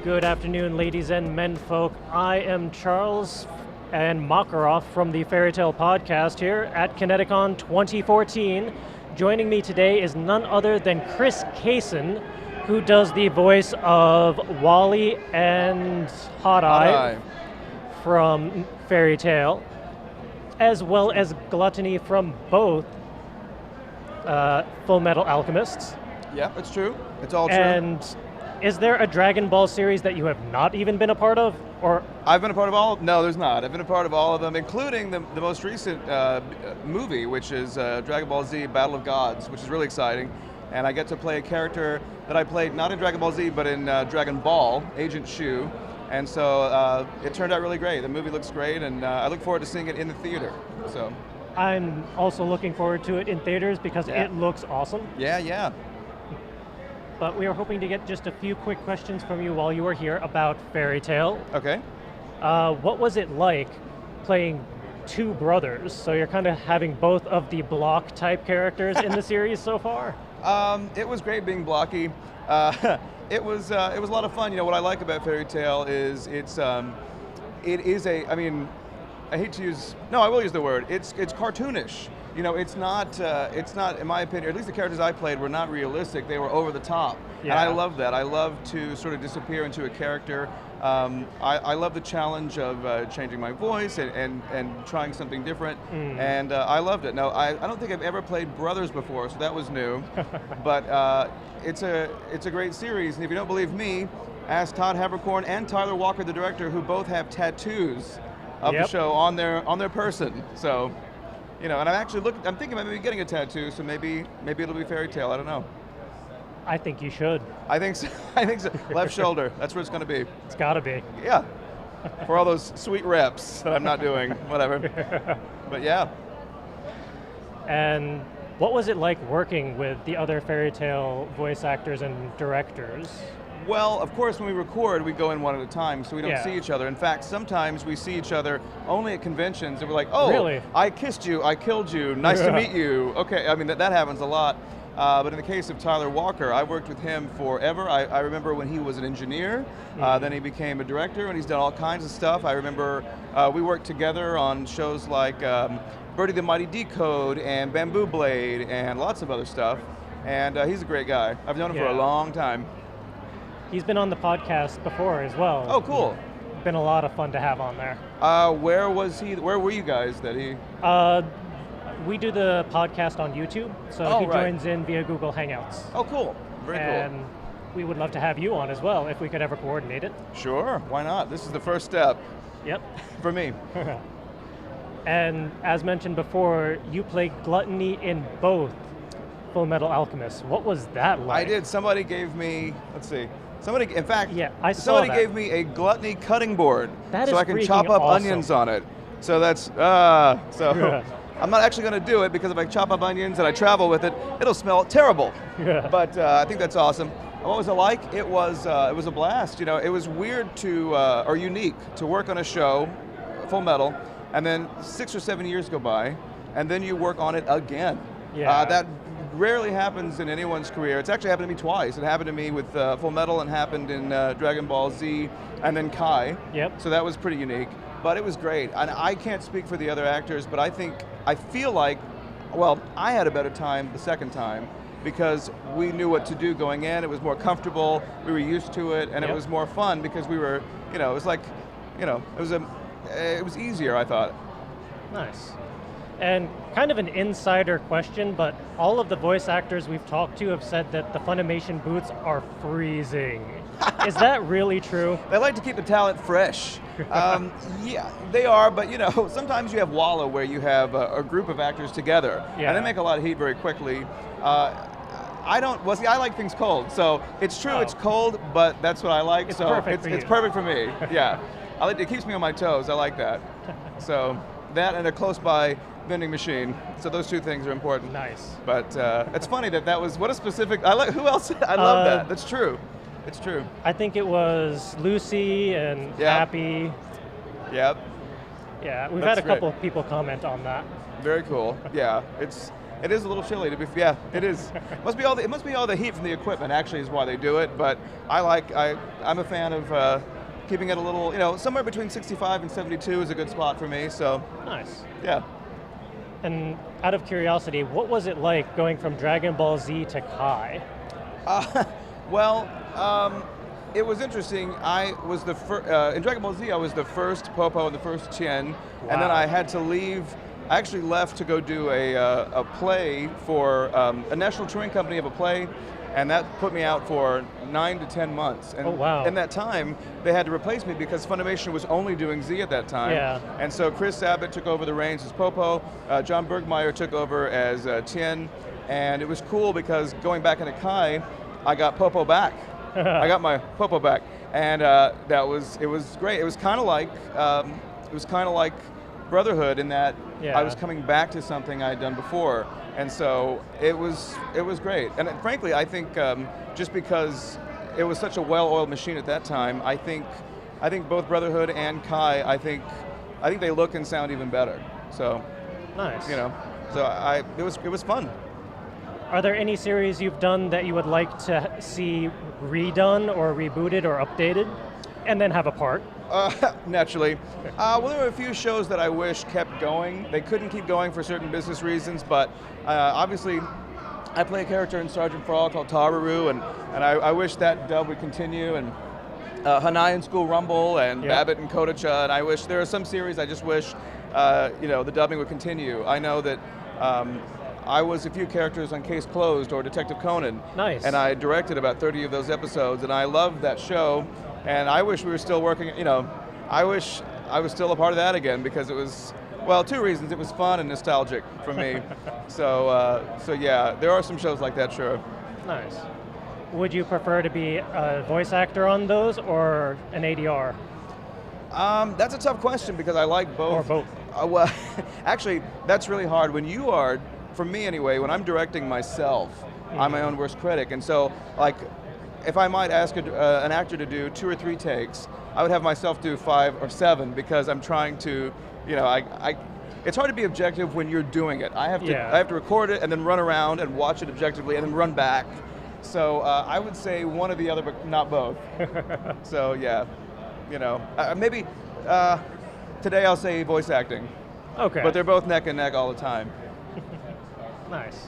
Good afternoon, ladies and menfolk. I am Charles and Makarov from the Fairy Tale Podcast here at ConnectiCon 2014. Joining me today is none other than Chris Cason, who does the voice of Wally and Hot Eye from Fairy Tale, as well as Gluttony from both Full Metal Alchemists. Yeah, it's true. It's all true. And is there a Dragon Ball series that you have not even been a part of? Or I've been a part of all. No, there's not. I've been a part of all of them, including the most recent movie, which is Dragon Ball Z Battle of Gods, which is really exciting. And I get to play a character that I played not in Dragon Ball Z, but in Dragon Ball, Agent Shu. And so it turned out really great. The movie looks great, and I look forward to seeing it in the theater. So I'm also looking forward to it in theaters because it looks awesome. Yeah. But we are hoping to get just a few quick questions from you while you are here about Fairy Tale. Okay. What was it like playing two brothers? So you're kind of having both of the block type characters in the series so far? It was great being blocky. It was a lot of fun. You know, what I like about Fairy Tale is it is a, I mean, I hate to use, no, I will use the word. It's cartoonish. You know, it's not, in my opinion, or at least the characters I played were not realistic. They were over the top. Yeah. And I love that. I love to sort of disappear into a character. I love the challenge of changing my voice and trying something different. And I loved it. Now, I don't think I've ever played brothers before, so that was new. But it's a great series. And if you don't believe me, ask Todd Havercorn and Tyler Walker, the director, who both have tattoos of the show on their person. So, you know, and I'm thinking about maybe getting a tattoo, so maybe it'll be Fairy Tale, I don't know. I think you should. I think so. Left shoulder, that's where it's gonna be. It's gotta be. Yeah, for all those sweet reps that I'm not doing, whatever. But yeah. And what was it like working with the other Fairy Tale voice actors and directors? Well, of course, when we record, we go in one at a time, so we don't see each other. In fact, sometimes we see each other only at conventions, and we're like, oh, really? I kissed you, I killed you, nice to meet you. Okay, I mean, that happens a lot. But in the case of Tyler Walker, I worked with him forever. I remember when he was an engineer, then he became a director, and he's done all kinds of stuff. I remember we worked together on shows like Birdie the Mighty Decode and Bamboo Blade and lots of other stuff. And he's a great guy. I've known him for a long time. He's been on the podcast before as well. Oh, cool. Been a lot of fun to have on there. Where was he? Where were you guys that he? We do the podcast on YouTube, so he joins in via Google Hangouts. Oh, cool. Very cool. And we would love to have you on as well if we could ever coordinate it. Sure, why not? This is the first step. Yep. For me. And as mentioned before, you play Gluttony in both Full Metal Alchemists. What was that like? I did. Somebody gave me, let's see. Somebody somebody gave me a Gluttony cutting board so I can chop up onions on it. So that's, I'm not actually going to do it because if I chop up onions and I travel with it, it'll smell terrible. But I think that's awesome. What was it like? It was a blast. You know, it was weird or unique to work on a show, Full Metal, and then 6 or 7 years go by, and then you work on it again. That rarely happens in anyone's career. It's actually happened to me twice. It happened to me with Full Metal and happened in Dragon Ball Z and then Kai. Yep. So that was pretty unique. But it was great. And I can't speak for the other actors, but I feel like, well, I had a better time the second time because we knew what to do going in. It was more comfortable. We were used to it, and it was more fun because we were, you know, it was like, you know, it was easier, I thought. Nice. And kind of an insider question, but all of the voice actors we've talked to have said that the Funimation booths are freezing. Is that really true? They like to keep the talent fresh. Yeah, they are, but you know, sometimes you have Walla where you have a group of actors together, and they make a lot of heat very quickly. I like things cold, so it's true it's cold, but that's what I like, it's so perfect it's perfect for me, yeah. It keeps me on my toes, I like that. So, that and a close by vending machine. So those two things are important. Nice. But it's funny that was, what a specific, who else? I love that. That's true. It's true. I think it was Lucy and Happy. Yep. Yeah, we've had a couple of people comment on that. Very cool. Yeah, it's It is a little chilly to be. Yeah, it is. It must be all the heat from the equipment. Actually, is why they do it. But I'm a fan of keeping it a little. Somewhere between 65 and 72 is a good spot for me. So nice. Yeah. And out of curiosity, what was it like going from Dragon Ball Z to Kai? It was interesting. I was in Dragon Ball Z. I was the first Popo and the first Tien, and then I had to leave. I actually left to go do a play for a national touring company of a play, and that put me out for 9 to 10 months. And in that time, they had to replace me because Funimation was only doing Z at that time. Yeah. And so Chris Abbott took over the reins as Popo, John Bergmeyer took over as Tien, and it was cool because going back into Kai, I got Popo back. I got my Popo back, and it was great. It was kind of like Brotherhood in that I was coming back to something I had done before, and so it was great. And frankly, I think just because it was such a well-oiled machine at that time, I think both Brotherhood and Kai, I think they look and sound even better. So nice. So it was fun. Are there any series you've done that you would like to see redone or rebooted or updated, and then have a part? Naturally. Well, there were a few shows that I wish kept going. They couldn't keep going for certain business reasons, but obviously I play a character in Sergeant Frog called Tararu, and I wish that dub would continue, and Hanai and School Rumble, and Babbitt and Kodacha, and I wish there are some series I just wish the dubbing would continue. I know that I was a few characters on Case Closed or Detective Conan. Nice. And I directed about 30 of those episodes, and I loved that show, and I wish we were still working, I wish I was still a part of that again, because it was, well, two reasons. It was fun and nostalgic for me. So yeah, there are some shows like that, sure. Nice. Would you prefer to be a voice actor on those or an ADR? That's a tough question because I like both. Or both. Well, actually, that's really hard. When you are, for me anyway, when I'm directing myself, I'm my own worst critic. And so, like, if I might ask an actor to do 2 or 3 takes, I would have myself do 5 or 7 because I'm trying to, it's hard to be objective when you're doing it. I have to record it and then run around and watch it objectively and then run back. So I would say one or the other, but not both. So yeah, maybe today I'll say voice acting. Okay. But they're both neck and neck all the time. Nice.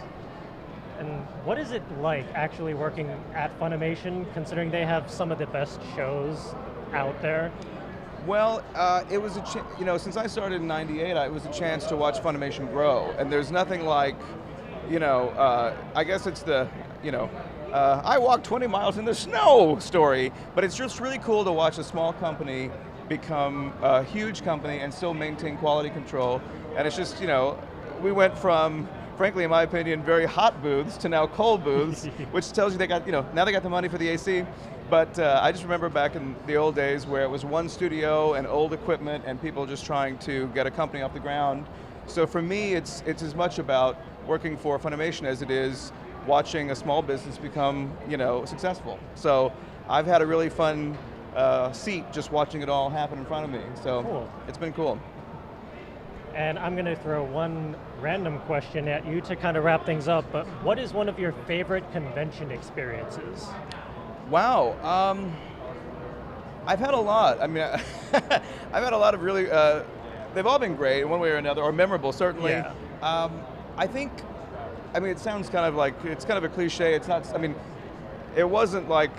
And what is it like actually working at Funimation, considering they have some of the best shows out there? Well, it was since I started in '98, it was a chance to watch Funimation grow, and there's nothing like, I guess it's the, I walked 20 miles in the snow story, but it's just really cool to watch a small company become a huge company and still maintain quality control, and it's just, we went from, frankly, in my opinion, very hot booths to now cold booths, which tells you they got, now they got the money for the AC. But I just remember back in the old days where it was one studio and old equipment and people just trying to get a company off the ground. So for me, it's as much about working for Funimation as it is watching a small business become, successful. So I've had a really fun seat just watching it all happen in front of me. So cool. It's been cool. And I'm going to throw one random question at you to kind of wrap things up, but what is one of your favorite convention experiences? Wow, I've had a lot. I mean, I've had a lot of really, they've all been great in one way or another, or memorable, certainly. Yeah. It sounds kind of like, it's kind of a cliche. It's not, it wasn't like,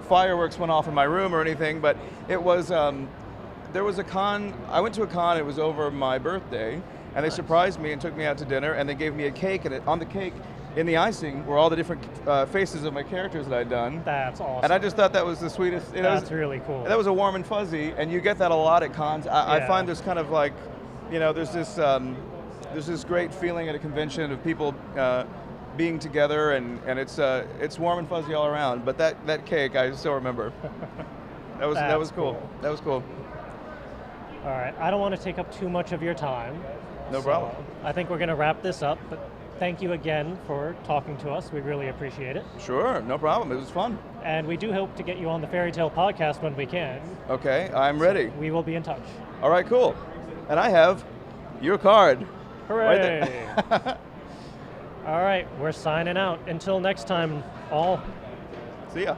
fireworks went off in my room or anything, but it was, there was a con, I went to a con, it was over my birthday, and they surprised me and took me out to dinner, and they gave me a cake, and on the cake, in the icing, were all the different faces of my characters that I'd done. That's awesome. And I just thought that was the sweetest. That's really cool. That was a warm and fuzzy, and you get that a lot at cons. I find there's kind of like, there's this great feeling at a convention of people being together, and it's warm and fuzzy all around. But that cake, I still remember. That was cool. That was cool. All right, I don't want to take up too much of your time. No problem. I think we're going to wrap this up, but thank you again for talking to us. We really appreciate it. Sure, no problem. It was fun. And we do hope to get you on the Fairy Tale podcast when we can. Okay, I'm ready. We will be in touch. All right, cool. And I have your card. Hooray! Right there. All right, we're signing out. Until next time, all. See ya.